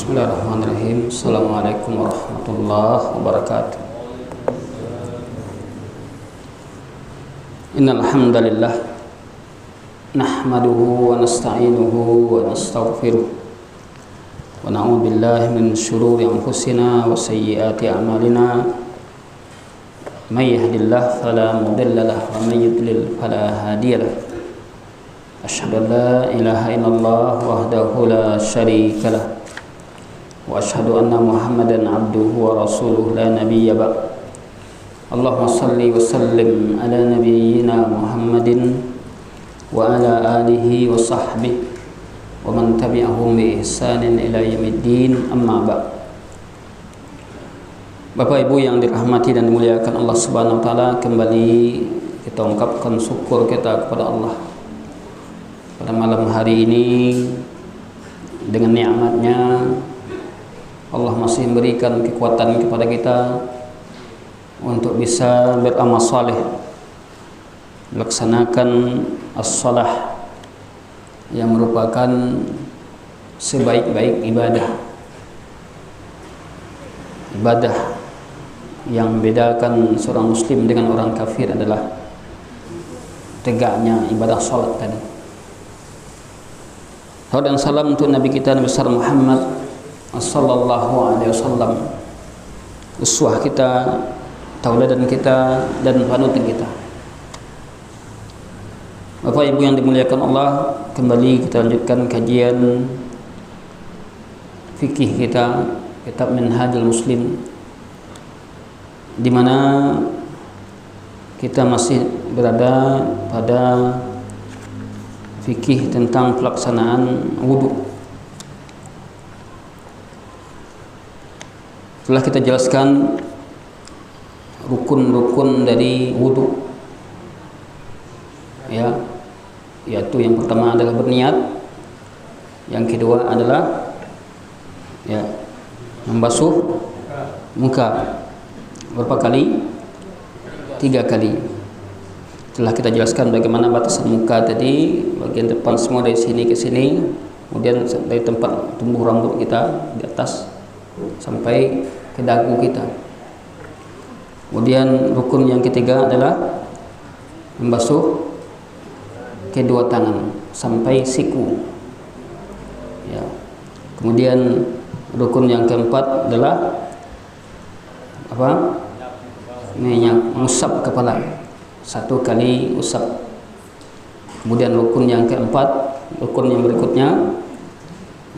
Bismillahirrahmanirrahim. Assalamualaikum warahmatullahi wabarakatuh. Innal hamdalillah nahmaduhu wa nasta'inuhu wa nastaghfiruh wa na'udzu billahi min shururi anfusina wa sayyiati a'malina. May yahdihillahu fala mudilla lahu wa may yudlil fala hadiya lahu. Asyhadu an la ilaha illallah wahdahu la syarika lahu wa asyhadu anna Muhammadan abduhu wa rasuluhu la nabiyya ba'd. Allahumma salli wa sallim ala nabiyyina Muhammadin wa ala alihi wa sahbihi wa man tabi'ahum bi ihsanin ila yaumiddin, amma ba'd. Bapak Ibu yang dirahmati dan dimuliakan Allah Subhanahu wa taala, kembali kita ungkapkan syukur kita kepada Allah pada malam hari ini. Dengan nikmatnya Allah masih memberikan kekuatan kepada kita untuk bisa beramal saleh, melaksanakan as-salah yang merupakan sebaik-baik ibadah yang membedakan seorang muslim dengan orang kafir adalah tegaknya ibadah salat tadi. Salawat dan salam untuk Nabi kita Nabi besar Muhammad sallallahu alaihi wasallam, uswah kita, tauladan kita dan panutan kita. Bapak Ibu yang dimuliakan Allah, kembali kita lanjutkan kajian fikih kita, kitab Minhajul Muslim, di mana kita masih berada pada fikih tentang pelaksanaan wudu. Telah kita jelaskan rukun-rukun dari wudu, ya, yaitu yang pertama adalah berniat, yang kedua adalah ya membasuh muka berapa kali? 3 kali. Telah kita jelaskan bagaimana batasan muka tadi, bagian depan semua dari sini ke sini, kemudian dari tempat tumbuh rambut kita di atas sampai ke dagu kita. Kemudian rukun yang ketiga adalah membasuh kedua tangan sampai siku, ya. Kemudian rukun yang keempat adalah apa? Mengusap kepala 1 kali usap. Kemudian rukun yang keempat, rukun yang berikutnya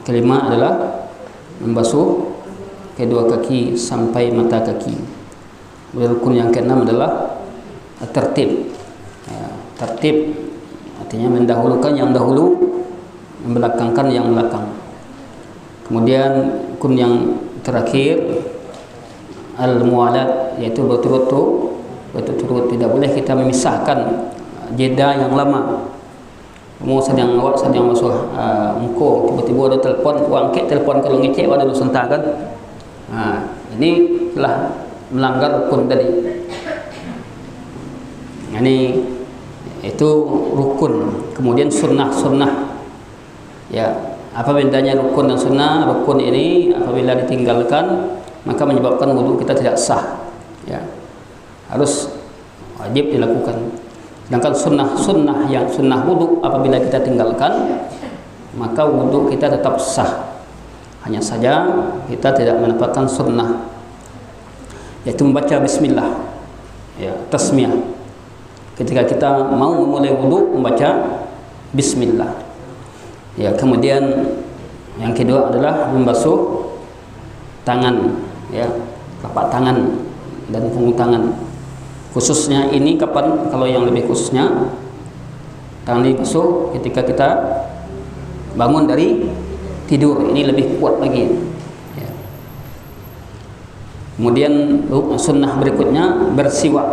kelima adalah membasuh kedua kaki sampai mata kaki. Rukun yang keenam adalah tertib, ya, tertib artinya mendahulukan yang dahulu, membelakangkan yang belakang. Kemudian rukun yang terakhir al-muwalat, yaitu berturut-turut, tidak boleh kita memisahkan jeda yang lama. Kamu sedang masuk engkau, tiba-tiba ada telefon, angkat telefon, kalau ngecek ada lu sentak kan. Ini telah melanggar rukun tadi. Ini itu rukun. Kemudian sunnah. Ya, apa bedanya rukun dan sunnah? Rukun ini apabila ditinggalkan maka menyebabkan wudu kita tidak sah, ya, harus wajib dilakukan. Sedangkan sunnah yang sunnah wudu apabila kita tinggalkan maka wudu kita tetap sah, hanya saja kita tidak mendapatkan sunnah, yaitu membaca bismillah, ya, tasmiyah. Ketika kita mau memulai wudu membaca bismillah, ya. Kemudian yang kedua adalah membasuh tangan, ya, telapak tangan dan punggung tangan. Khususnya ini kapan? Kalau yang lebih khususnya tangan dibasuh ketika kita bangun dari tidur, ini lebih kuat lagi, ya. Kemudian sunnah berikutnya bersiwak,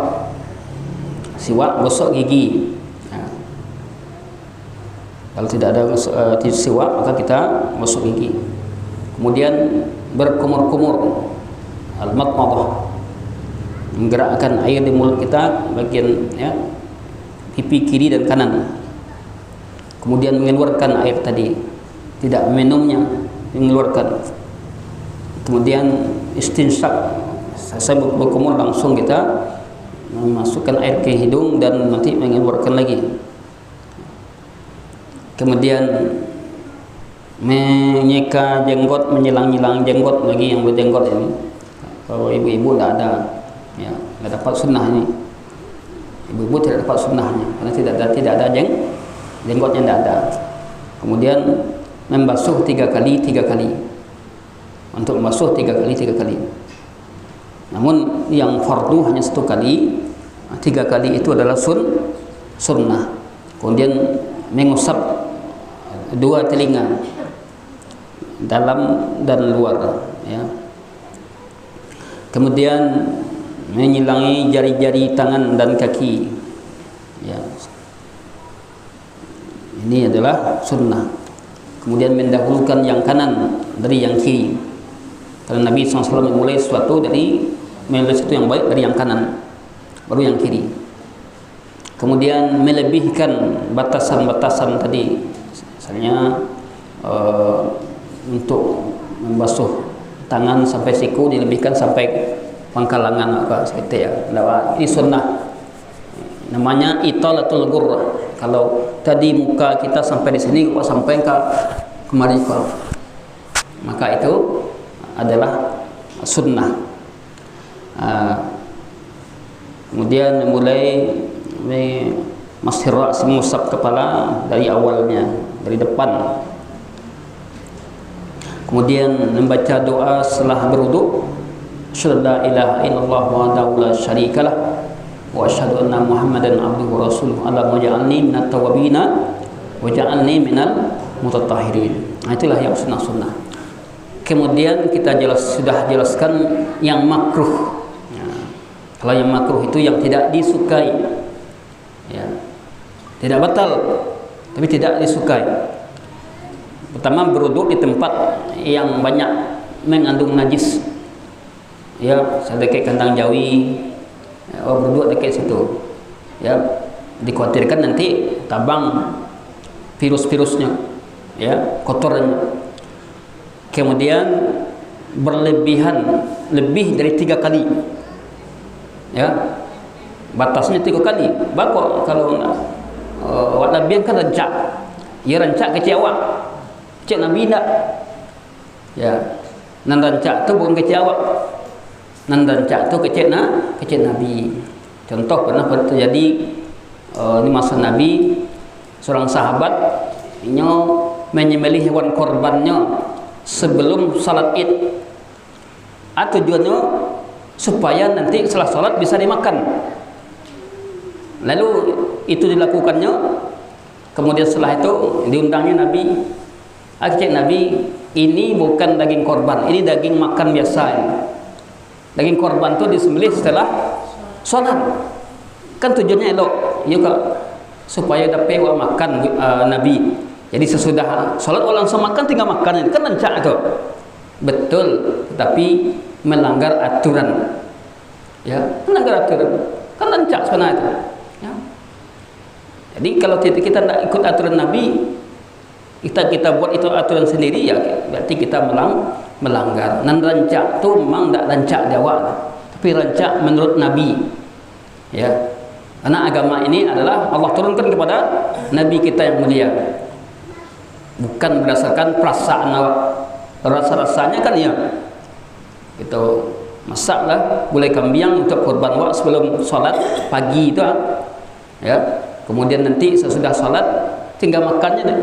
gosok gigi, ya. Kalau tidak ada siwak maka kita gosok gigi. Kemudian berkumur-kumur, al-madmadah, menggerakkan air di mulut kita bagian, ya, pipi kiri dan kanan. Kemudian mengeluarkan air tadi, tidak meminumnya, mengeluarkan. Kemudian istinsyak, saya berkumur langsung kita memasukkan air ke hidung dan nanti mengeluarkan lagi. Kemudian menyeka jenggot, menyilang-nyilang jenggot lagi yang berjenggot ini. Kalau ibu-ibu tidak ada, ya, tidak dapat sunnah ini. Ibu-ibu tidak dapat sunnahnya karena tidak ada jenggotnya tidak ada. Kemudian membasuh 3 kali. Untuk membasuh 3 kali. Namun yang fardu hanya 1 kali. 3 kali itu adalah sunnah. Kemudian mengusap 2 telinga, dalam dan luar, ya. Kemudian menyilangi jari-jari tangan dan kaki, ya. Ini adalah sunnah. Kemudian mendahulukan yang kanan dari yang kiri, karena Nabi SAW memulai sesuatu yang baik dari yang kanan, baru yang kiri. Kemudian melebihkan batasan-batasan tadi, misalnya untuk membasuh tangan sampai siku dilebihkan sampai pangkal lengan, apa seperti ya. Ini sunnah. Namanya italatul ghurrah. Kalau tadi muka kita sampai di sini, kok sampai ke kemari kok, maka itu adalah sunnah. Kemudian mulai masih mengusap kepala dari awalnya, dari depan. Kemudian membaca doa setelah berwudu, asyhadu la ilaha illallah wahdahu la syarikalah wa asyhadu anna muhammadan abduhu wa rasuluh, Allahumma ja'alni minat tawabina wa ja'alni minal mutatahhirin. Itulah yang sunnah-sunnah. Kemudian kita sudah jelaskan yang makruh. Kalau yang makruh itu yang tidak disukai, ya, tidak batal, tapi tidak disukai. Pertama, berwudu di tempat yang banyak mengandung najis, ya, dekat kandang jawi, ya, berwudu dekat situ, ya, dikhawatirkan nanti tabang virus-virusnya, ya, kotorannya. Kemudian berlebihan, lebih dari 3 kali, ya, batasnya 3 kali. Bakok kalau walabian kan rancak, ya, rancak kecil awak, cek Nabi tak, ya, nan rancak tu bukan kecil awak, nan rancak tu kecil Nabi. Contoh pernah terjadi di masa Nabi, seorang sahabat menyembelih hewan korbannya sebelum salat Id. Tujuannya supaya nanti setelah salat bisa dimakan. Lalu itu dilakukannya. Kemudian setelah itu diundangnya Nabi. Cek Nabi, ini bukan daging korban, ini daging makan biasa ini. Daging korban itu disembelih setelah salat. Kan tujuannya elok, ya kak, supaya dapat makan Nabi. Jadi sesudah salat langsung makan, tinggal makan, kan rancak itu. Betul, tapi melanggar aturan. Ya, melanggar aturan. Kan rancak sebenarnya itu. Ya. Jadi kalau kita tidak ikut aturan Nabi, kita buat itu aturan sendiri, ya berarti kita melanggar. Nan rancak tu memang tidak rancak di awal, tapi rancak menurut Nabi. Ya. Karena agama ini adalah Allah turunkan kepada Nabi kita yang mulia. Bukan berdasarkan perasaan awak. Rasa-rasanya kan ya, itu masaklah gulai kambing untuk korban awak sebelum sholat pagi itu, ya. Kemudian nanti sesudah sholat tinggal makannya deh.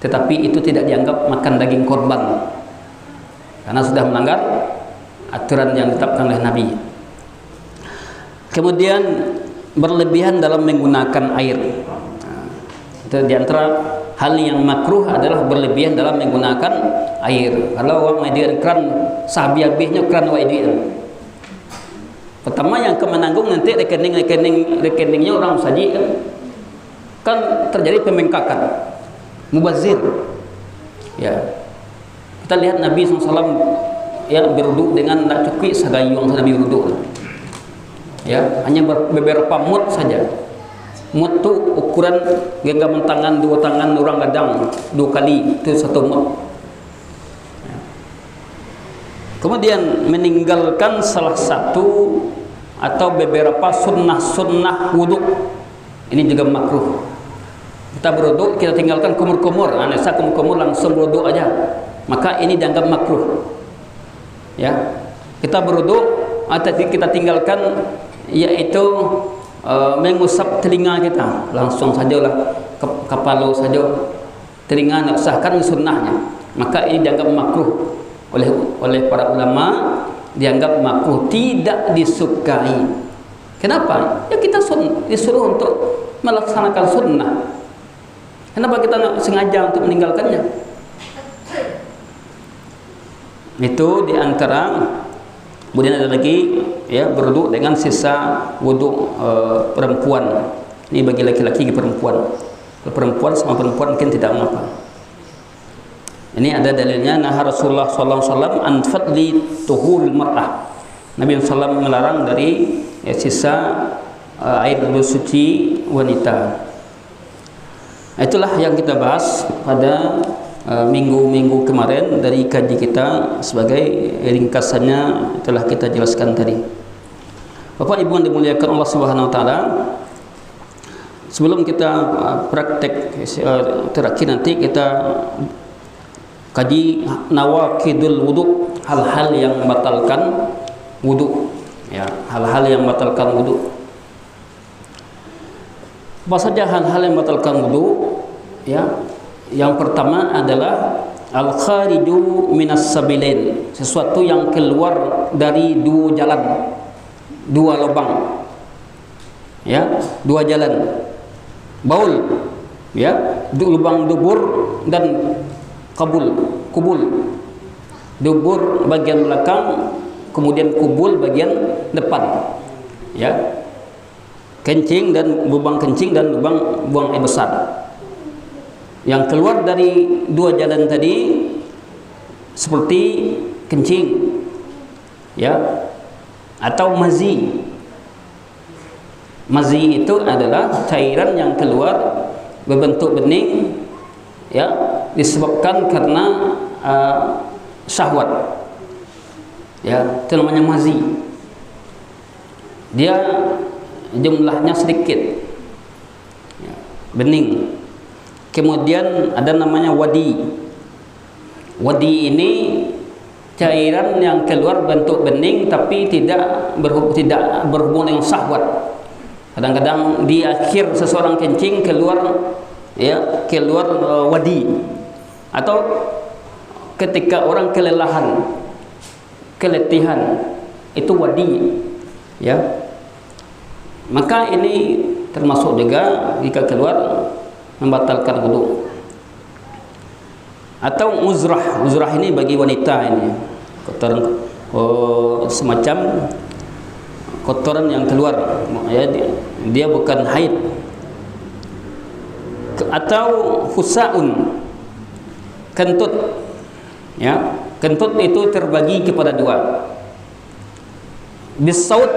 Tetapi itu tidak dianggap makan daging korban, karena sudah melanggar aturan yang ditetapkan oleh Nabi. Kemudian berlebihan dalam menggunakan air. Itu diantara hal yang makruh adalah berlebihan dalam menggunakan air. Kalau orang menggunakan keran, sahabi-habisnya keran waidian. Pertama yang kemenanggung nanti rekeningnya orang saji, kan terjadi pembengkakan, mubazir. Ya, kita lihat Nabi SAW ya berwudu dengan tak cukup sagayung Nabi wudu. Ya, hanya beberapa mut saja. Mut tu ukuran genggam tangan, 2 tangan orang kadang 2 kali, itu 1 mut. Kemudian meninggalkan salah satu atau beberapa sunnah-sunnah wudhu, ini juga makruh. Kita berwudhu, kita tinggalkan kumur-kumur, anesa kumur-kumur langsung berwudhu aja, maka ini dianggap makruh. Ya, kita berwudhu atau kita tinggalkan, yaitu mengusap telinga kita, langsung sajalah kepala saja, telinga nak sahkan sunnahnya, maka ini dianggap makruh oleh para ulama, dianggap makruh, tidak disukai. Kenapa? Ya kita disuruh untuk melaksanakan sunnah. Kenapa kita nak sengaja untuk meninggalkannya? Itu diantara. Kemudian ada lagi, ya, berwudu dengan sisa wudu perempuan. Ini bagi laki-laki, perempuan. Perempuan sama perempuan mungkin tidak mengapa. Ini ada dalilnya. Nah, Rasulullah SAW an fadli tuhuril mar'ah. Nabi SAW melarang dari sisa air bersuci wanita. Itulah yang kita bahas pada minggu-minggu kemarin dari kaji kita. Sebagai ringkasannya telah kita jelaskan tadi. Bapak Ibu yang dimuliakan Allah Subhanahu Wa Taala, sebelum kita praktek terakhir nanti kita kaji nawaqidul wudu, hal-hal yang membatalkan wudu, ya, hal-hal yang membatalkan wudu. Apa saja hal-hal yang membatalkan wudu? Ya, yang pertama adalah al-khariju minas sabilain, sesuatu yang keluar dari dua jalan, dua lubang, ya, dua jalan, baul, ya, lubang dubur dan kubul. Dubur bagian belakang, kemudian kubul bagian depan, ya, kencing dan lubang kencing dan lubang buang air besar. Yang keluar dari dua jalan tadi seperti kencing, ya, atau mazi. Mazi itu adalah cairan yang keluar berbentuk bening, ya, disebabkan karena syahwat, ya, itu namanya mazi. Dia jumlahnya sedikit, ya, bening. Kemudian ada namanya wadi. Wadi ini cairan yang keluar bentuk bening tapi tidak berhubung dengan syahwat. Kadang-kadang di akhir seseorang kencing keluar, ya, keluar wadi, atau ketika orang kelelahan, keletihan, itu wadi, ya. Maka ini termasuk juga jika keluar membatalkan wudu. Atau uzrah. Uzrah ini bagi wanita, ini kotoran, semacam kotoran yang keluar, ya, dia bukan haid. Atau fusaun, kentut, ya, kentut itu terbagi kepada dua, bisaut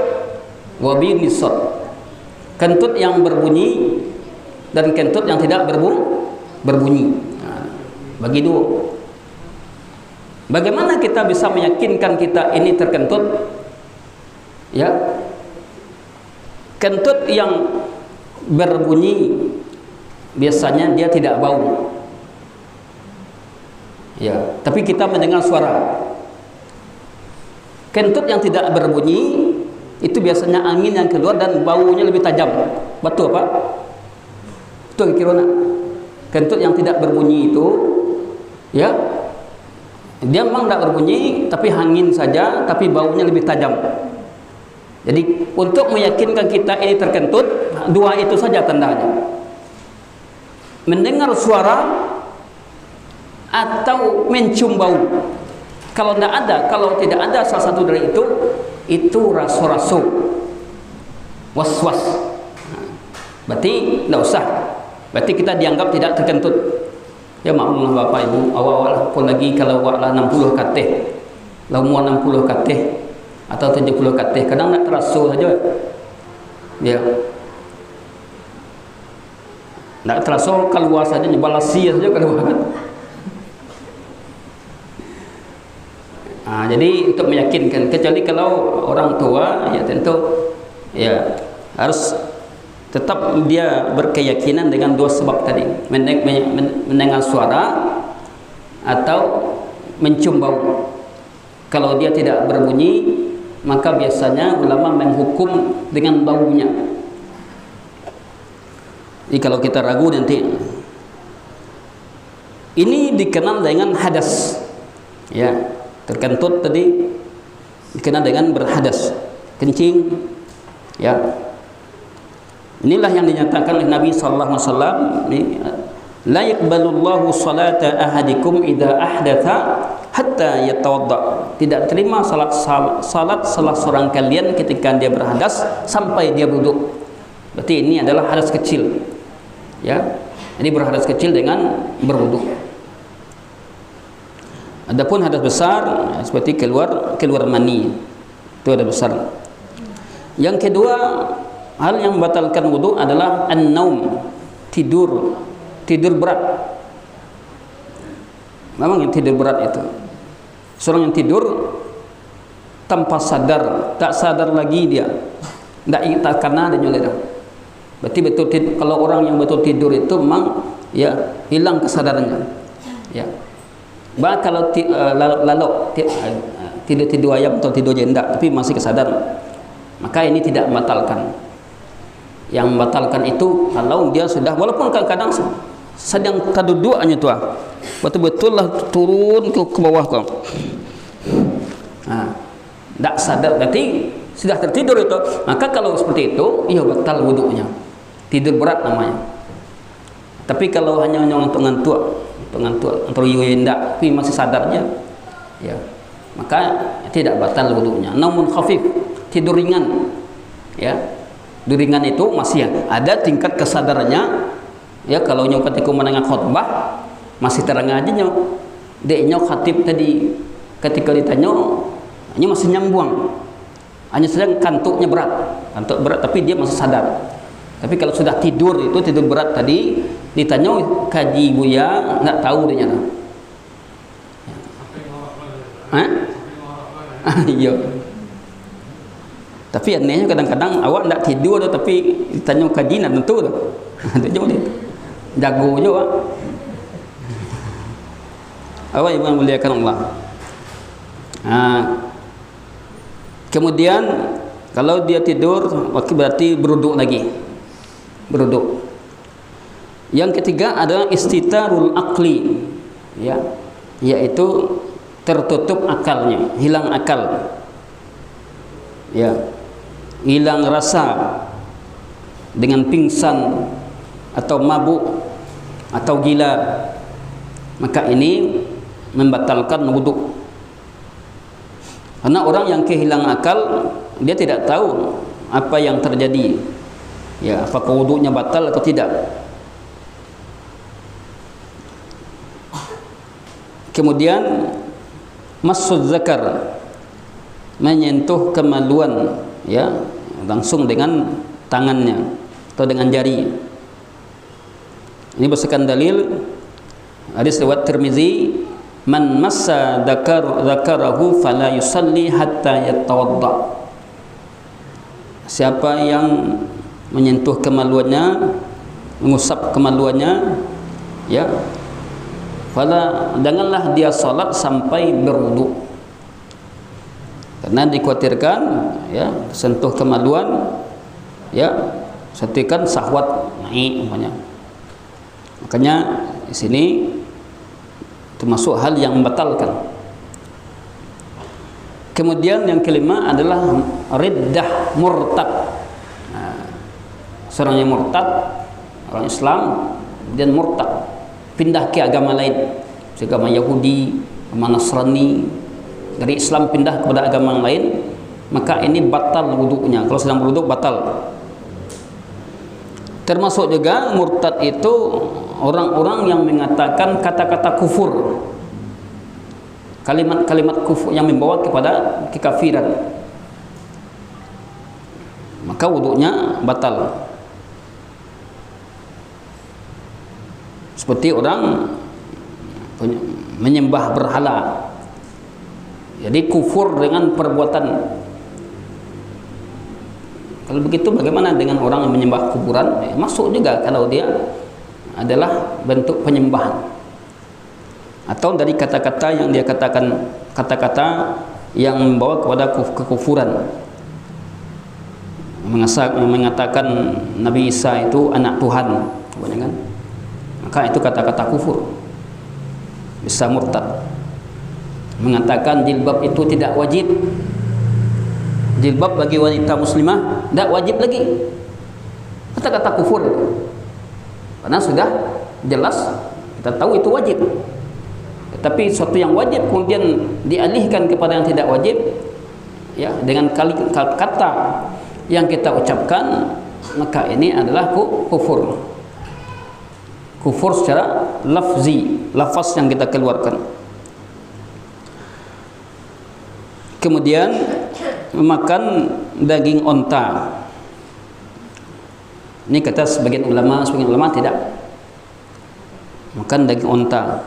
wa binisat, kentut yang berbunyi dan kentut yang tidak berbunyi. Nah, bagi dua. Bagaimana kita bisa meyakinkan kita ini terkentut? Ya, kentut yang berbunyi biasanya dia tidak bau, ya, tapi kita mendengar suara. Kentut yang tidak berbunyi itu biasanya angin yang keluar dan baunya lebih tajam. Betul Pak? Betul kira-kira. Kentut yang tidak berbunyi itu, ya, dia memang tidak berbunyi tapi angin saja, tapi baunya lebih tajam. Jadi untuk meyakinkan kita ini terkentut, dua itu saja tandanya: mendengar suara atau mencium bau. Kalau tidak ada salah satu dari itu rasu-rasu, was-was. Berarti tidak usah. Berarti kita dianggap tidak terkentut. Ya maklumlah Bapak Ibu, awal-awal pun lagi kalau awaklah 60 katih, umur 60 katih atau 70 katih, kadang nak terasu saja. Ya. Nak terasu keluar saja, nyebalasi saja keluar. Jadi untuk meyakinkan, kecuali kalau orang tua, ya tentu ya harus tetap dia berkeyakinan dengan dua sebab tadi, mendengar suara atau mencium bau. Kalau dia tidak berbunyi, maka biasanya ulama menghukum dengan baunya. Jadi kalau kita ragu nanti, ini dikenal dengan hadas, ya, terkentut tadi dikenal dengan berhadas, kencing, ya. Inilah yang dinyatakan oleh Nabi sallallahu alaihi wasallam, la yaqbalullahu salata ahadikum idza ahdatha hatta yatawadda. Tidak terima salat salah seorang kalian ketika dia berhadas sampai dia berwudu. Berarti ini adalah hadas kecil, ya. Jadi berhadas kecil dengan berwudu. Adapun hadas besar seperti keluar mani, itu hadas besar. Yang kedua, hal yang membatalkan wudu adalah an-naum, tidur berat. Memang yang tidur berat itu, seorang yang tidur tanpa sadar, tak sadar lagi dia, tak karena adanya ledang. Berarti betul kalau orang yang betul tidur itu memang ya hilang kesadarannya, ya. Bah kalau tidur ayam atau tidur janda tapi masih kesadaran, maka ini tidak membatalkan. Yang membatalkan itu kalau dia sudah, walaupun kadang-kadang sedang taduduknya tu, betul-betul lah turun ke bawah kau, tak sadar, berarti sudah tertidur itu. Maka kalau seperti itu, ia batal wudunya, tidur berat namanya. Tapi kalau hanya untuk ngantuk atau yenda tapi masih sadarnya, ya, maka tidak batal wudunya. Namun khafif, tidur ringan, ya. Tidur ringan itu masih ada tingkat kesadarannya, ya. Kalau nyok ketika mendengar khutbah masih terang aja nyok khatib tadi ketika ditanya masih nyambung, hanya sedang kantuknya kantuk berat tapi dia masih sadar. Tapi kalau sudah tidur itu tidur berat tadi ditanya kaji buya nggak tahu dia nyata. Iya. Tapi anehnya kadang-kadang awak nggak tidur tapi ditanya kaji nak tentu tu. Dia jago juga. Awak yang memuliakan Allah. Kemudian kalau dia tidur, berarti beruduk lagi. Beruduk. Yang ketiga adalah istitarul aqli, ya, yaitu tertutup akalnya, hilang akal, ya, hilang rasa dengan pingsan atau mabuk atau gila, maka ini membatalkan wudu. Karena orang yang kehilangan akal, dia tidak tahu apa yang terjadi, ya, apakah wudunya batal atau tidak. Kemudian masud zakar, menyentuh kemaluan, ya, langsung dengan tangannya atau dengan jari. Ini berdasarkan dalil hadis riwayat Tirmizi, man massa dzakarahu fala yusalli hatta yatawadda. Siapa yang menyentuh kemaluannya, mengusap kemaluannya, ya, fala, janganlah dia salat sampai berwudu. Karena dikhawatirkan, ya, sentuh kemaluan, ya, setikan syahwat naik umpamanya. Makanya di sini termasuk hal yang membatalkan. Kemudian yang kelima adalah riddah, murtad. Seorang yang murtad, orang Islam dan murtad, pindah ke agama lain, agama Yahudi, agama Nasrani, dari Islam pindah kepada agama lain, maka ini batal wudunya. Kalau sedang berwudu batal. Termasuk juga murtad itu orang-orang yang mengatakan kata-kata kufur, kalimat-kalimat kufur yang membawa kepada kekafiran, maka wudunya batal. Seperti orang menyembah berhala, Jadi kufur dengan perbuatan. Kalau begitu bagaimana dengan orang yang menyembah kuburan? Masuk juga kalau dia adalah bentuk penyembahan. Atau dari kata-kata yang dia katakan, kata-kata yang membawa kepada kekufuran. Mengatakan Nabi Isa itu anak Tuhan, kan? Maka itu kata-kata kufur. Bisa murtad. Mengatakan jilbab itu tidak wajib. Jilbab bagi wanita muslimah tidak wajib lagi. Kata-kata kufur itu. Karena sudah jelas kita tahu itu wajib. Tapi sesuatu yang wajib kemudian dialihkan kepada yang tidak wajib, ya, dengan kata yang kita ucapkan, maka ini adalah kufur. Kufur secara lafzi, lafaz yang kita keluarkan. Kemudian memakan daging onta. Ini kata sebagian ulama tidak. Makan daging onta.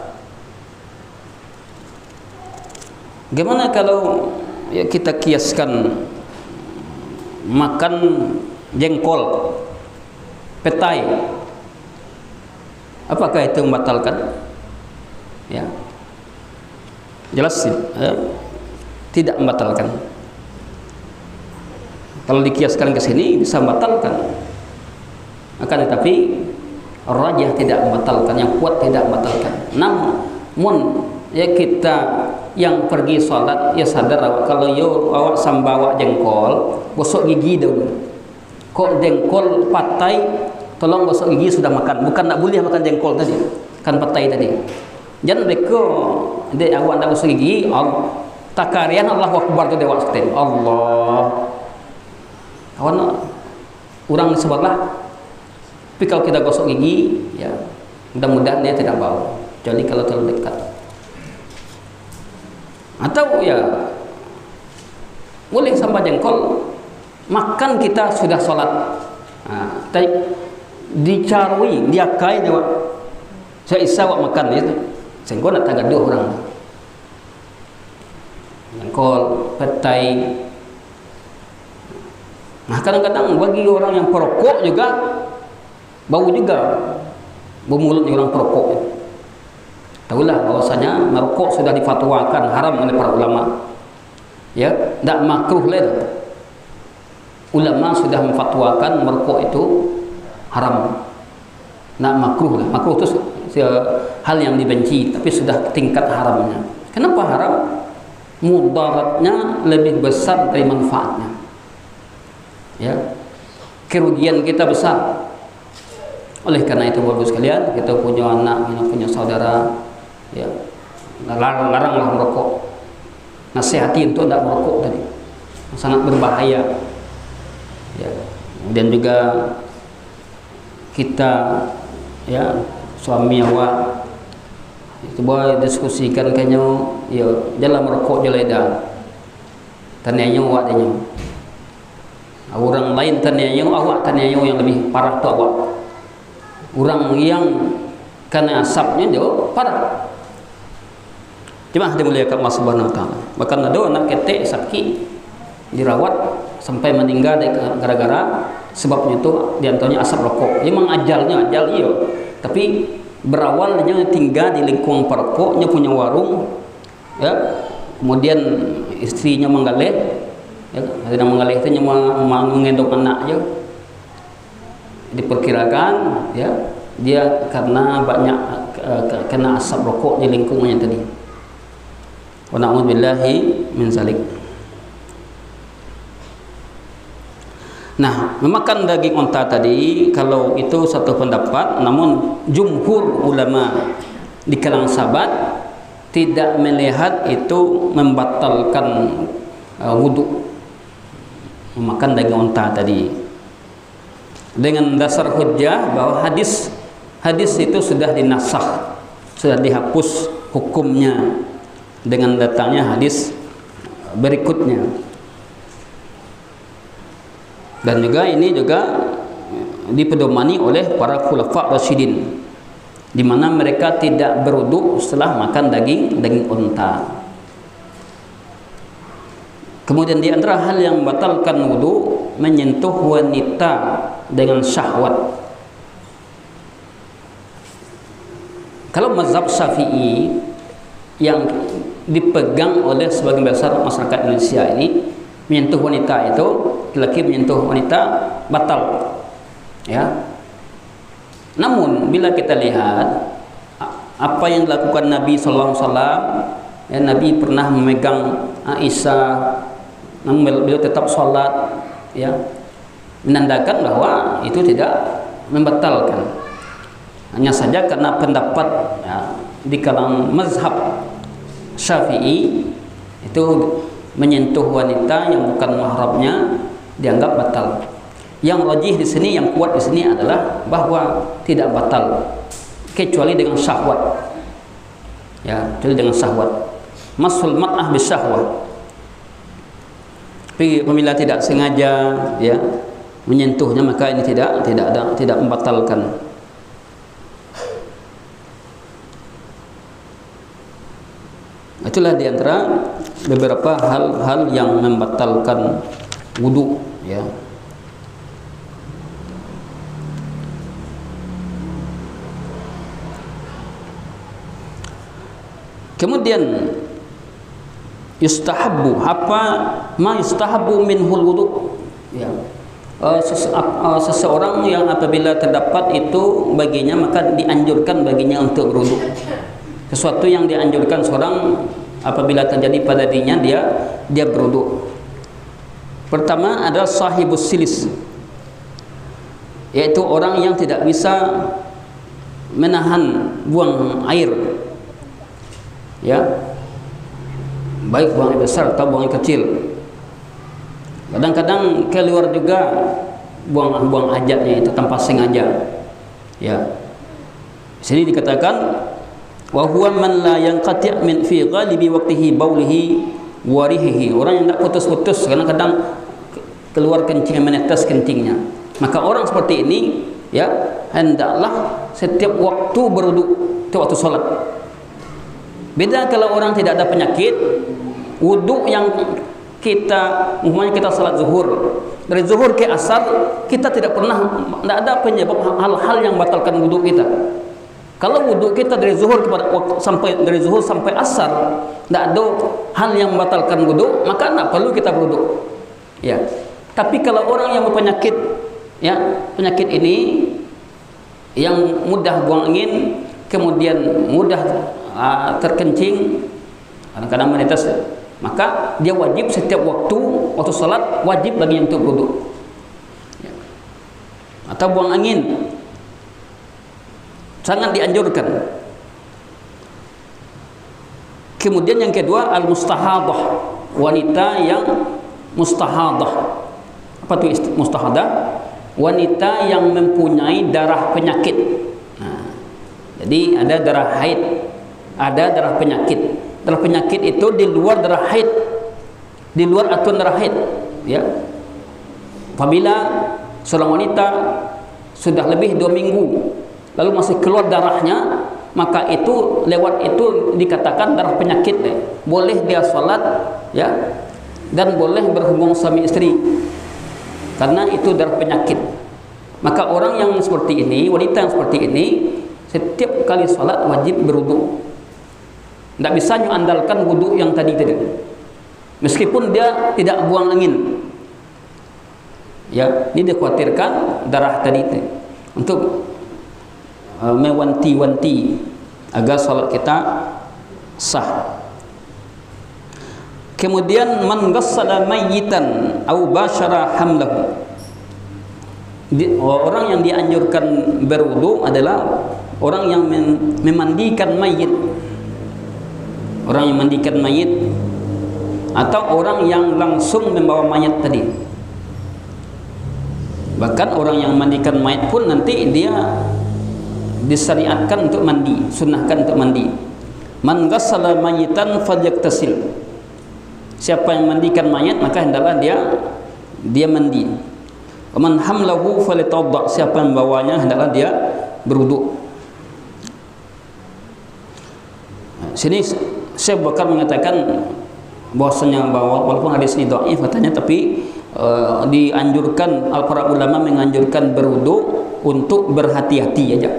Bagaimana kalau ya kita kiaskan makan jengkol, petai? Apakah itu membatalkan? Ya. Jelas tidak membatalkan. Kalau dikiaskan ke sini bisa membatalkan. Akan tetapi rajah tidak membatalkan, yang kuat tidak membatalkan. Namun ya kita yang pergi sholat ya sadar awak, kalau awak sambawa jengkol, gosok gigi dulu. Kok jengkol patai, tolong gosok gigi sudah makan. Bukan tak boleh makan jengkol tadi, kan patai tadi. Jangan beko dek awak tak gosok gigi. Takarian Allahu Akbar tu dewa sekali. Allah. Kawan orang sebutlah. Tapi kalau kita gosok gigi, ya mudah-mudahan dia tidak bau. Jadi kalau terlalu dekat. Atau ya boleh sambal jengkol, makan kita sudah sholat. Tapi dicarui, diakai dewa. Saya isa awak makan itu. Sehingga nak tagaduh orang. Jengkol, petai. Nah kadang-kadang bagi orang yang perokok juga bau juga, bau mulut orang perokok. Tahulah bahwasanya merokok sudah difatwakan haram oleh para ulama. Ya, tidak makruh lah. Ulama sudah memfatwakan merokok itu haram. Tidak makruh lah. Makruh itu hal yang dibenci, tapi sudah tingkat haramnya. Kenapa haram? Mudaratnya lebih besar dari manfaatnya. Ya, kerugian kita besar. Oleh karena itu bagus sekalian, kita punya anak, kita punya saudara, ya, laranglah merokok. Nasihati untuk tidak merokok tadi, sangat berbahaya. Ya, kemudian juga kita, ya, suami awak itu boleh diskusikan kayaknya, ya, jangan merokok jeleda. Tanyanya awak tanya. Orang lain tanyanya awak, tanyanya yang lebih parah tu awak. Orang yang kena asapnya jauh parah. Jemaah dimuliakan Allah Subhanahu wa taala. Bahkan ada anak ketek sakit dirawat sampai meninggal gara-gara sebabnya itu diantaranya asap rokok. Memang ajalnya ajal iya. Tapi berawal dia tinggal di lingkungan perokoknya, punya warung, ya. Kemudian istrinya menggalih, ya, sedang menggalih itu menggendong anak aja. Diperkirakan, ya, dia karena banyak kena asap rokok di lingkungannya tadi. Wa na'udzubillahi min zalik. Nah, memakan daging unta tadi, kalau itu satu pendapat, namun jumhur ulama di kalangan sahabat tidak melihat itu membatalkan wudu, memakan daging unta tadi, dengan dasar hujjah bahwa hadis itu sudah dinasakh, sudah dihapus hukumnya dengan datangnya hadis berikutnya. Dan juga ini juga dipedomani oleh para khulafa rasyidin, di mana mereka tidak berwudu setelah makan daging unta. Kemudian di antara hal yang membatalkan wudu, menyentuh wanita dengan syahwat. Kalau mazhab Syafi'i yang dipegang oleh sebagian besar masyarakat Indonesia ini, menyentuh wanita itu, laki menyentuh wanita batal, ya. Namun bila kita lihat apa yang dilakukan Nabi Sallallahu Alaihi Wasallam, ya, Nabi pernah memegang Aisyah, namun beliau tetap sholat, ya, menandakan bahwa itu tidak membatalkan. Hanya saja karena pendapat, ya, di kalangan mazhab Syafi'i itu menyentuh wanita yang bukan mahramnya dianggap batal. Yang rajih di sini, yang kuat di sini adalah bahwa tidak batal kecuali dengan syahwat. Ya, kecuali dengan syahwat. Masul mar'ah bisyahwat. Tapi apabila tidak sengaja, ya, menyentuhnya, maka ini tidak membatalkan. Itulah diantara beberapa hal-hal yang membatalkan wudu, ya. Kemudian yustahabbu, apa ma yustahabbu minhul wudu, ya. Seseorang yang apabila terdapat itu baginya, maka dianjurkan baginya untuk berwudu. Sesuatu yang dianjurkan seorang apabila terjadi pada dirinya, dia berwudu. Pertama adalah sahibus silis, yaitu orang yang tidak bisa menahan buang air, ya, baik buang air besar atau buang air kecil. Kadang-kadang keluar juga buang hajatnya itu tanpa sengaja, ya. Sini dikatakan wa huwa man la yanqati' min fi ghalibi waqtihi baulihi wa rihihi, orang yang tidak putus-putus, kadang-kadang keluar kencing, menetes kencingnya. Maka orang seperti ini, ya, hendaklah setiap waktu berwudu, itu waktu salat. Beda kalau orang tidak ada penyakit, wudu yang kita, umpamanya kita salat zuhur, dari zuhur ke asar kita tidak ada penyebab hal-hal yang batalkan wudu kita. Kalau wudu kita dari zuhur dari zuhur sampai asar tidak ada hal yang membatalkan wudu, maka tidak perlu kita berwudu, ya. Tapi kalau orang yang berpenyakit, ya, penyakit ini yang mudah buang angin, kemudian mudah terkencing, kadang-kadang menetes, maka dia wajib setiap waktu salat wajib bagi untuk berwudu, ya. Atau buang angin sangat dianjurkan. Kemudian yang kedua al-mustahadah, wanita yang mustahadah. Apa itu mustahadah? Wanita yang mempunyai darah penyakit. Nah, jadi ada darah haid, ada darah penyakit. Darah penyakit itu di luar darah haid, di luar aturan darah haid, ya. Apabila seorang wanita sudah lebih 2 minggu lalu masih keluar darahnya, maka itu lewat itu dikatakan darah penyakit, boleh dia salat, ya, dan boleh berhubung suami istri karena itu darah penyakit. Maka orang yang seperti ini, wanita yang seperti ini, setiap kali salat wajib berwudu. Tidak bisa andalkan wudu yang tadi, meskipun dia tidak buang angin, ya. Ini dikhawatirkan darah tadi untuk mewanti-wanti agar salat kita sah. Kemudian man ghassala mayyitan aw bashara hamlahu, orang yang dianjurkan berwudu adalah orang yang memandikan mayit, orang yang mandikan mayit, atau orang yang langsung membawa mayat tadi. Bahkan orang yang mandikan mayat pun nanti dia disyariatkan untuk mandi, sunnahkan untuk mandi. Man ghassala mayitan falyaktasil, siapa yang mandikan mayat maka hendaklah dia mandi. Wa man hamlahu falyatawadda, siapa yang bawanya hendaklah dia berwudu. Sini Syekh Bakar mengatakan bahwasanya walaupun hadis ini dhaif katanya, tapi dianjurkan, para ulama menganjurkan berwudu untuk berhati-hati aja,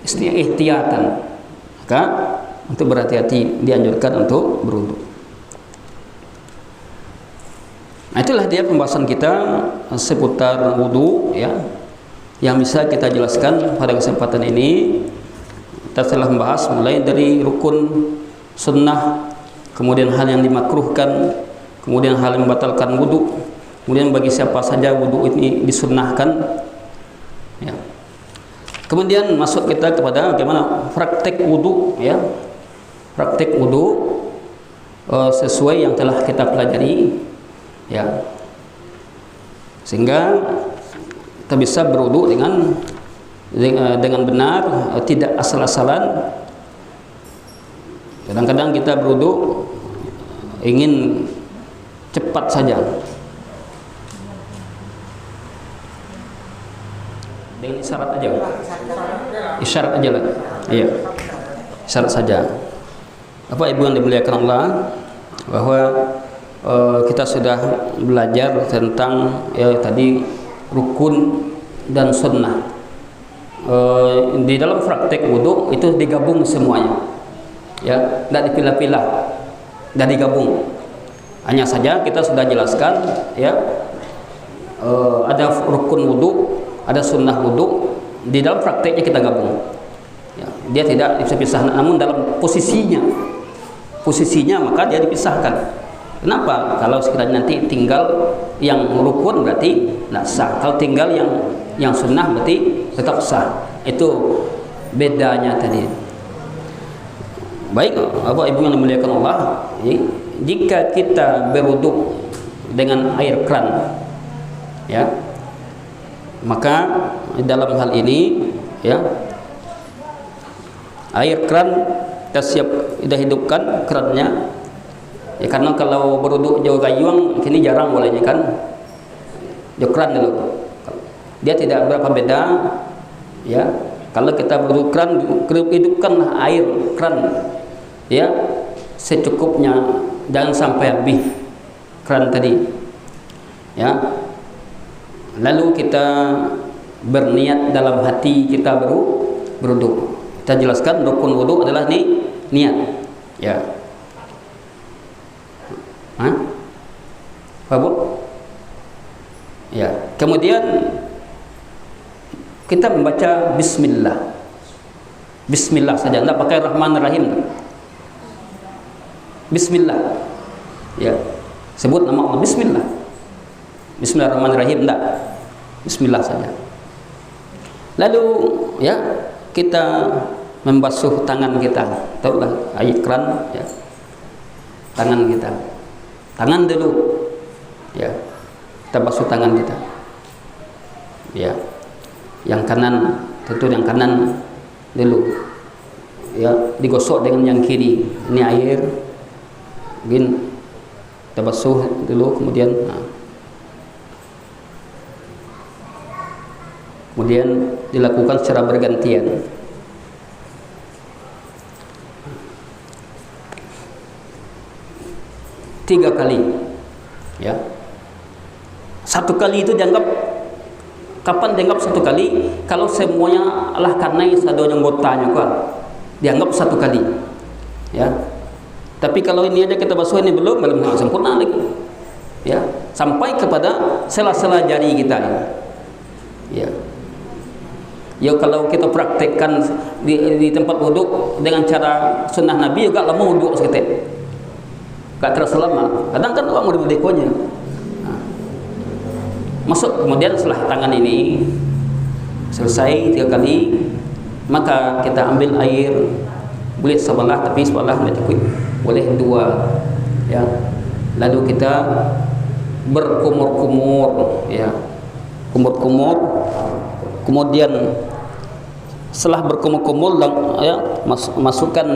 ihtiyatan. Maka untuk berhati-hati dianjurkan untuk berwudu. Nah, itulah dia pembahasan kita seputar wudu ya, yang bisa kita jelaskan pada kesempatan ini. Kita telah membahas mulai dari rukun, sunnah, kemudian hal yang dimakruhkan, kemudian hal yang membatalkan wudu, kemudian bagi siapa saja wudu ini disunnahkan ya. Kemudian masuk kita kepada bagaimana praktek wudu ya, praktek wudu sesuai yang telah kita pelajari ya, sehingga kita bisa berwudu dengan benar, tidak asal-asalan. Kadang-kadang kita berwudu ingin cepat saja, dengan isyarat aja, isyarat aja lah, iya, isyarat saja. Apa ibu yang dimuliakan Allah, bahwa kita sudah belajar tentang ya tadi rukun dan sunnah. Di dalam praktek wudu itu digabung semuanya ya, tidak dipilah-pilah dan digabung. Hanya saja kita sudah jelaskan ya, ada rukun wudu, ada sunnah wudu, di dalam prakteknya kita gabung ya, dia tidak bisa pisah, namun dalam posisinya maka dia dipisahkan. Kenapa? Kalau sekiranya nanti tinggal yang rukun berarti tidak sah, kalau tinggal yang sunnah berarti tetap sah. Itu bedanya tadi. Baik, Bapak Ibu yang dimuliakan Allah, jika kita berwudu dengan air kran ya, maka dalam hal ini ya, air kran kita siap, kita hidupkan krannya ya, karena kalau berwudu jauh gayung kini jarang bolehnya kan, jauh kran dulu, dia tidak berapa beda ya. Kalau kita berwudu kran, hidupkan air kran ya secukupnya, jangan sampai habis kran tadi ya. Lalu kita berniat dalam hati kita berwudu. Kita jelaskan rukun wudu adalah niat ya. Apa Bu? Ya, kemudian kita membaca bismillah. Bismillah saja, tidak pakai Rahman Rahim. Bismillah. Ya. Sebut nama Allah bismillah. Bismillahirrahmanirrahim, tidak. Bismillah saja. Lalu ya, kita membasuh tangan kita. Tahulah air kran ya. Tangan kita. Tangan dulu. Ya. Kita basuh tangan kita. Ya. Yang kanan, tentu yang kanan dulu ya, digosok dengan yang kiri. Ini air, mungkin kita basuh dulu, kemudian kemudian dilakukan secara bergantian. Tiga kali ya. Satu kali itu dianggap, kapan dianggap satu kali? Kalau semuanya Allah karena sado yang botanya kan, dianggap satu kali ya. Tapi kalau ini aja kita basuh, ini belum sempurna lagi ya, sampai kepada sela-sela jari kita ya. Ya kalau kita praktekkan di tempat wudhu dengan cara sunnah Nabi juga lama wudhu seketik, gak terasa lama. Kadang kan orang mau dekonya masuk, kemudian setelah tangan ini selesai 3 kali, maka kita ambil air, boleh sebelah, tapi sebelah tidak cukup, boleh 2 ya. Lalu kita berkumur-kumur ya, kumur-kumur, kemudian setelah berkumur-kumur ya, masukkan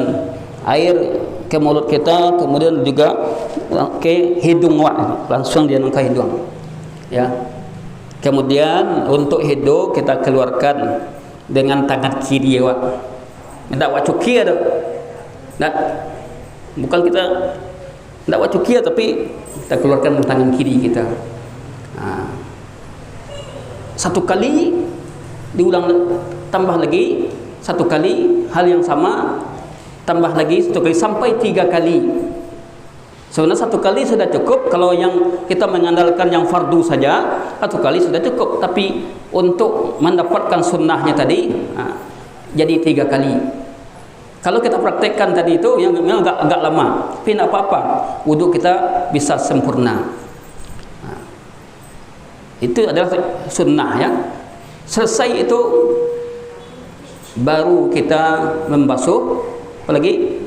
air ke mulut kita, kemudian juga ke hidung langsung dia ke hidung ya. Kemudian untuk hidung kita keluarkan dengan tangan kiri ya, tidak cuki ada, nah, bukan kita Tidak buat cukia, tapi kita keluarkan tangan kiri kita. Satu kali, diulang, tambah lagi, satu kali, hal yang sama, tambah lagi, satu kali, sampai 3 kali. Sebenarnya 1 kali sudah cukup. Kalau yang kita mengandalkan yang fardu saja, 1 kali sudah cukup. Tapi untuk mendapatkan sunnahnya tadi, jadi 3 kali. Kalau kita praktekkan tadi itu yang memang agak lama, tapi tidak apa-apa, wudhu kita bisa sempurna. Itu adalah sunnah ya. Selesai itu baru kita membasuh apalagi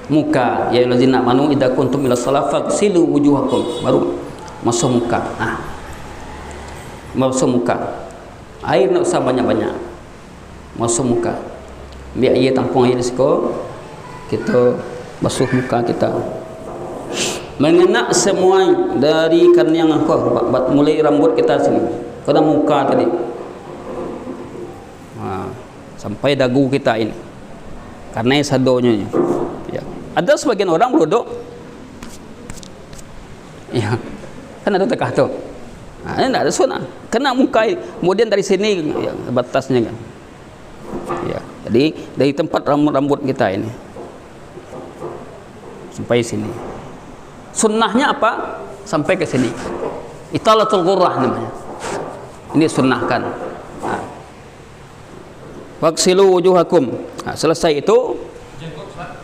muka. Ya allazina amanu idza kuntum ila shalah faghsilu wujuhakum, baru masuk muka. Masuk muka, air tidak usah banyak-banyak, masuk muka. Biar ia tampung air risiko, kita basuh muka kita, mengena semua dari kan yang mulai rambut kita sini pada muka tadi, sampai dagu kita ini, karena sadonya ya. Ada sebagian orang beruduk ya, kan ada tekah tu, ini tidak ada sunnah, kena muka, kemudian dari sini ya, batasnya kan ya. Jadi dari tempat rambut kita ini sampai sini. Sunnahnya apa? Sampai ke sini. Italatul ghurrah namanya. Ini sunnahkan. Waghsilu wujuhakum. Selesai itu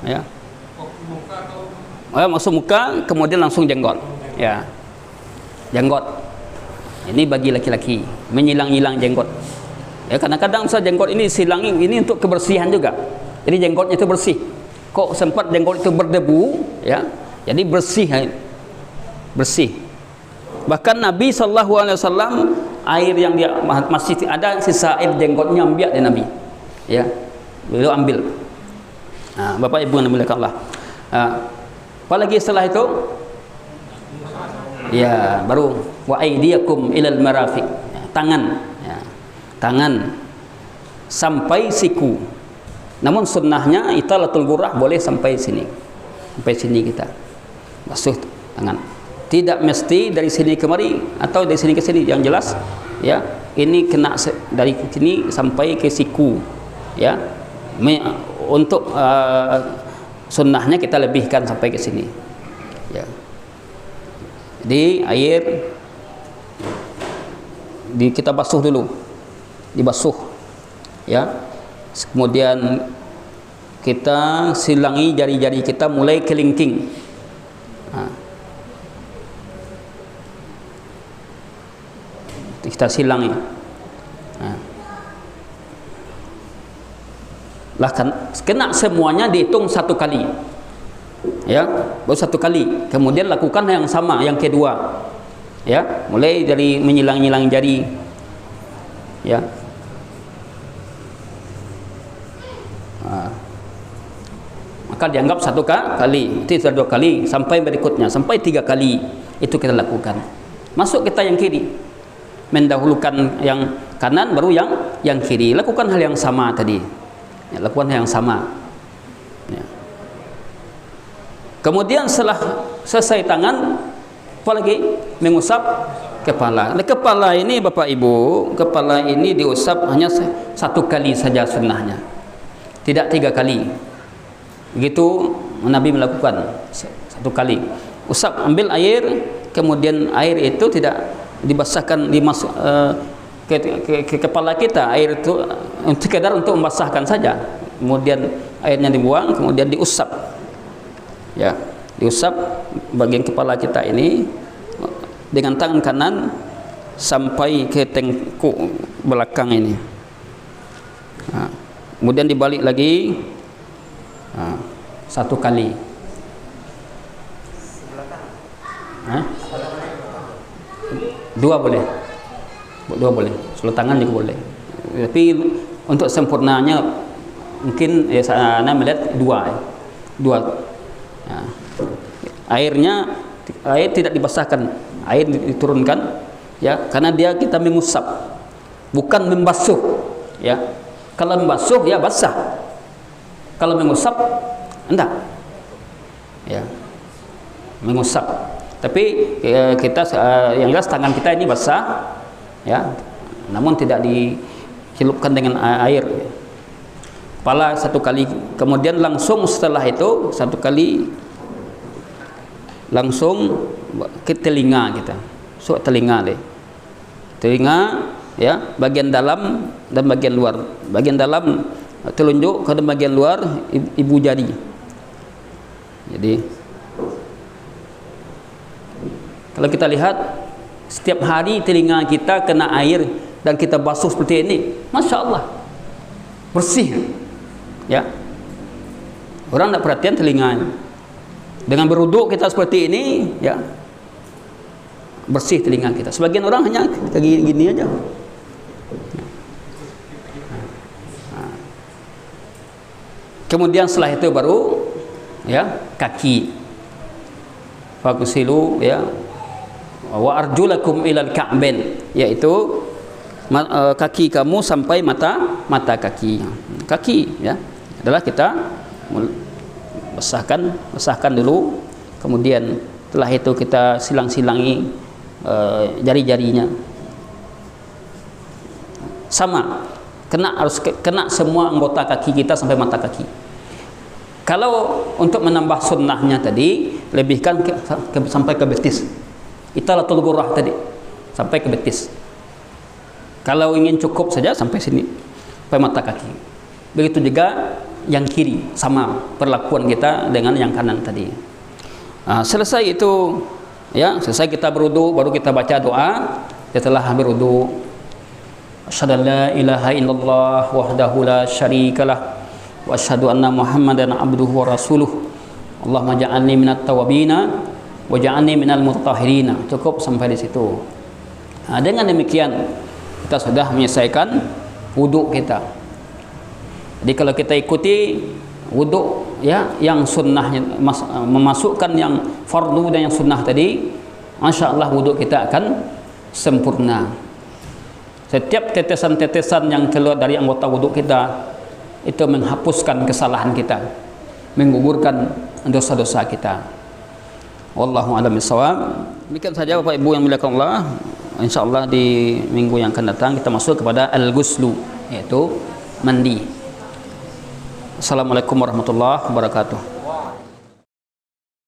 ya. Masuk muka, kemudian langsung jenggot. Ya. Jenggot. Ini bagi laki-laki, menyilang-hilang jenggot. Ya, kadang-kadang jenggot ini silangi, ini untuk kebersihan juga. Jadi jenggotnya itu bersih. Kok sempat jenggot itu berdebu, ya, jadi bersih, bersih. Bahkan Nabi SAW air yang dia masih ada sisa air jenggotnya, ambil dari Nabi, ya, beliau ambil. Bapak Ibu yang dimuliakan Allah. Apalagi setelah itu, ya, baru wa aydiyakum ilal marafiq, tangan. Tangan sampai siku. Namun sunnahnya italatul ghurrah boleh sampai sini. Sampai sini kita basuh tangan. Tidak mesti dari sini kemari atau dari sini ke sini. Yang jelas ya, ini kena dari sini sampai ke siku. Ya. Untuk sunnahnya kita lebihkan sampai ke sini. Ya. Di air kita basuh dulu. Dibasuh ya, kemudian kita silangi jari-jari kita mulai kelingking. Kita silangi lah, kan kena semuanya dihitung 1 kali ya, baru 1 kali, kemudian lakukan yang sama yang kedua ya, mulai dari menyilang-nyilang jari ya. Maka dianggap 1 kali, tidak 2 kali, sampai berikutnya sampai 3 kali itu kita lakukan. Masuk kita yang kiri, mendahulukan yang kanan baru yang kiri, lakukan hal yang sama tadi ya, lakukan hal yang sama ya. Kemudian setelah selesai tangan, apalagi mengusap kepala. Kepala ini Bapak Ibu, kepala ini diusap hanya 1 kali saja sunnahnya, tidak 3 kali. Begitu Nabi melakukan 1 kali. Usap, ambil air, kemudian air itu tidak dibasahkan, dimasuk ke kepala kita. Air itu sekedar untuk membasahkan saja. Kemudian airnya dibuang, kemudian diusap. Ya, diusap bagian kepala kita ini dengan tangan kanan sampai ke tengkuk belakang ini. Kemudian dibalik lagi 1 kali. Dua boleh, seluruh tangan juga boleh. Tapi untuk sempurnanya mungkin saya melihat 2. Air tidak dibasahkan, air diturunkan ya, karena kita mengusap, bukan membasuh ya. Kalau membasuh ya basah, kalau mengusap enggak ya. mengusap. Tapi kita yang jelas tangan kita ini basah, ya, namun tidak dicelupkan dengan air. Kepala 1 kali, kemudian langsung setelah itu 1 kali langsung ke telinga kita, so telinga deh, telinga, ya, bagian dalam dan bagian luar. Bagian dalam telunjuk, ke bagian luar ibu jari. Jadi kalau kita lihat setiap hari telinga kita kena air dan kita basuh seperti ini, masya Allah, bersih, ya. Orang tidak perhatian telinganya. Dengan berwuduk kita seperti ini, ya, bersih telinga kita. Sebagian orang hanya gini aja. Kemudian setelah itu baru, ya, kaki. Faghsilu, ya, wa arjulakum ilal ka'bain, yaitu kaki kamu sampai mata kaki. Kaki, ya, adalah kita basahkan dulu, kemudian setelah itu kita silang-silangi jari-jarinya. Sama, harus kena semua anggota kaki kita sampai mata kaki. Kalau untuk menambah sunnahnya tadi, lebihkan sampai ke betis. Italatul ghurrah tadi, sampai ke betis. Kalau ingin cukup saja sampai sini, sampai mata kaki. Begitu juga yang kiri, sama perlakuan kita dengan yang kanan tadi. Selesai itu, ya, selesai kita berwudu, baru kita baca doa. Setelah berwudu, asyhadu an la ilaha illallah wahdahu la syarikalah wa asyhadu anna muhammadan abduhu wa rasuluh. Allahumma ja'alni minat tawabina wa ja'alni minal mutahhirina. Cukup sampai di situ. Dengan demikian kita sudah menyelesaikan wudu kita. Jadi kalau kita ikuti wudu, ya, yang sunnahnya, memasukkan yang fardu dan yang sunnah tadi, masya Allah wudu kita akan sempurna. Setiap tetesan-tetesan yang keluar dari anggota wudu kita itu menghapuskan kesalahan kita, menggugurkan dosa-dosa kita. Wallahu a'lam bishawab. Demikian saja Bapak Ibu yang dimuliakan Allah. Insyaallah di minggu yang akan datang kita masuk kepada al-ghuslu, yaitu mandi. Assalamualaikum warahmatullahi wabarakatuh.